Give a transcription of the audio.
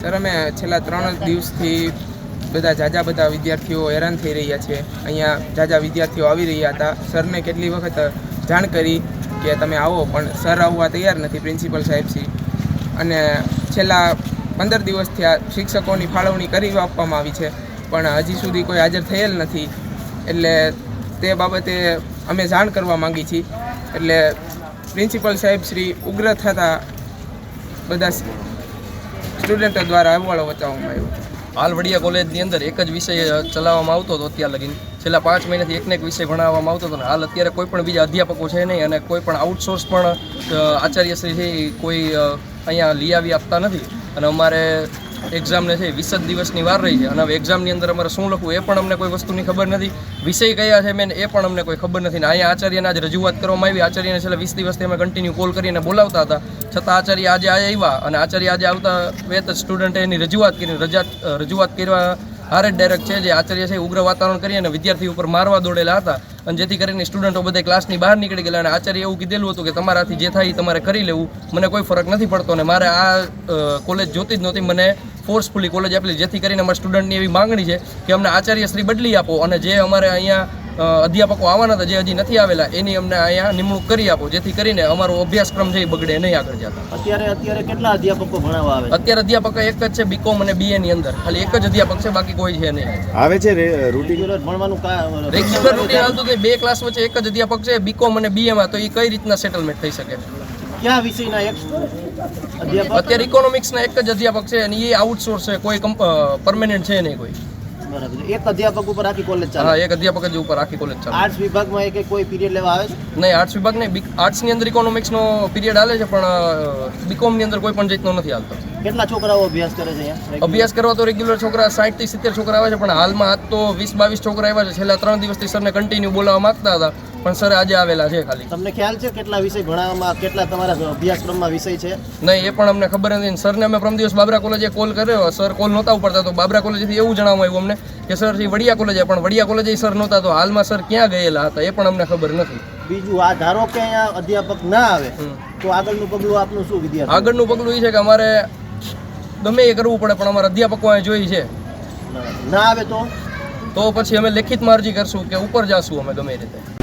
Sir અમે છેલ્લા 3 દિવસથી બધા વિદ્યાર્થીઓ હેરાન થઈ રહ્યા છે। અહીંયા જાજા વિદ્યાર્થીઓ આવી રહ્યા હતા। સરને કેટલી વખત જાણ કરી કે તમે આવો, પણ સર આવવા તૈયાર નથી, પ્રિન્સિપલ સાહેબશ્રી। અને છેલ્લા 15 દિવસથી આ શિક્ષકોની ફાળવણી કરી આપવામાં આવી છે, પણ હજી સુધી કોઈ હાજર થયેલ નથી। એટલે તે બાબતે અમે જાણ કરવા માંગી છીએ। એટલે પ્રિન્સિપલ સાહેબશ્રી ઉગ્ર થતા બધા સ્ટુડન્ટો દ્વારા અહેવાલો બતાવવામાં આવ્યો। હાલ વડિયા કોલેજની અંદર એક જ વિષય ચલાવવામાં આવતો હતો અત્યાર લગીને। છેલ્લા 5 મહિનાથી એકને એક વિષય ભણાવવામાં આવતો હતો ને હાલ અત્યારે કોઈ પણ બીજા અધ્યાપકો છે નહીં, અને કોઈ પણ આઉટસોર્સ પણ આચાર્યશ્રી છે કોઈ અહીંયા લઈ આવી આપતા નથી। અને અમારે એક્ઝામને છે 20 દિવસની વાર રહી છે, અને હવે એક્ઝામની અંદર અમારે શું લખવું એ પણ અમને કોઈ વસ્તુની ખબર નથી, વિષય કયા છે મેન એ પણ અમને કોઈ ખબર નથી। ને અહીંયા આચાર્યને આજે રજૂઆત કરવામાં આવી। આચાર્યને છેલ્લા 20 દિવસથી અમે કન્ટિન્યુ કોલ કરીને બોલાવતા હતા, છતાં આચાર્ય આજે આવ્યા, અને આચાર્ય આજે આવતા વેત સ્ટુડન્ટે એની રજૂઆત કરવા હારે ડાયરેક્ટ છે જે આચાર્ય છે ઉગ્ર વાતાવરણ કરી અને વિદ્યાર્થી ઉપર મારવા દોડેલા હતા, અને જેથી કરીને સ્ટુડન્ટો બધા ક્લાસની બહાર નીકળી ગયેલા। અને આચાર્ય એવું કીધેલું હતું કે તમારાથી જે થાય તમારે કરી લેવું, મને કોઈ ફરક નથી પડતો, અને મારે આ કોલેજ જોતી જ નહોતી, મને ફોર્સફુલી કોલેજ આપેલી, જેથી કરીને અમારા સ્ટુડન્ટની એવી માંગણી છે કે અમને આચાર્યશ્રી બદલી આપો, અને જે અમારે અહીંયા અધ્યાપકો આવવાના હતા જે હજી નથી આવેલા એની અમને અહીંયા નિમણૂક કરી આપો, જેથી કરીને અમારો અભ્યાસક્રમ છે એ બગડે નહીં આગળ જતા। અત્યારે કેટલા અધ્યાપકો ભણાવવા આવે? અત્યારે અધ્યાપક એક જ છે, બીકોમ અને બીએ ની અંદર ખાલી એક જ અધ્યાપક છે, બાકી કોઈ છે નહીં। આવે છે રૂટીન ભણવાનું રેગ્યુલર રૂટીન હાલતું હતું। 2 ક્લાસ વચ્ચે એક જ અધ્યાપક છે બીકોમ અને બીએ માં, તો એ કઈ રીતના સેટલમેન્ટ થઈ શકે? કયા વિષયના એક અધ્યાપક? અત્યારે ઇકોનોમિક્સના એક જ અધ્યાપક છે, અને એ આઉટસોર્સ છે, કોઈ પરમેનન્ટ છે નહીં કોઈ। બરાબર, એક અધ્યાપક ઉપર આખી કોલેજ ચાલે? હા, એક અધ્યાપક જ ઉપર આખી કોલેજ ચાલે। આર્ટ્સ વિભાગમાં એક કોઈ પીરિયડ લેવા આવે છે? નહીં, આર્ટ્સ વિભાગ નહીં, આર્ટ્સની અંદર ઇકોનોમિક્સનો પીરિયડ હાલે છે, પણ બીકોમની અંદર કોઈ પણ જાતનો નથી હાલતો। કેટલા છોકરાઓ અભ્યાસ કરે છે અહીંયા? અભ્યાસ કરવા તો રેગ્યુલર છોકરા 60 થી 70 છોકરા આવે છે, પણ હાલમાં આજ તો 20-22 છોકરા આવ્યા છે। છેલ્લા 3 દિવસથી સરને કન્ટિન્યુ બોલાવવા માંગતા હતા, પણ સર આજે આવેલા છે ખાલી। તમને ખ્યાલ છે કેટલા વિષય ભણાવવામાં, કેટલા તમારા અભ્યાસક્રમમાં વિષય છે? નહીં, એ પણ અમને ખબર નથી। સરને અમે પ્રમ દિવસ બાબરા કોલેજે કોલ કર્યો, સર કોલ નહોતા ઉપાડતા, તો બાબરા કોલેજથી એવું જણાવવામાં આવ્યું અમને કે સર વડિયા કોલેજે, પણ વડિયા કોલેજે સર નહોતા, તો હાલમાં સર ક્યાં ગયેલા હતા એ પણ અમને ખબર નથી। બીજું, આ ધારો કે અહીંયા અધ્યાપક ના આવે તો આગળનું પગલું આપનું શું? વિદ્યાર્થી આગળનું પગલું એ છે કે અમારે ગમે એ કરવું પડે, પણ અમારા અધ્યાપકો અહીં જોઈ છે। ના આવે તો પછી અમે લેખિતમાં અરજી કરશું કે ઉપર જાશું અમે ગમે રીતે।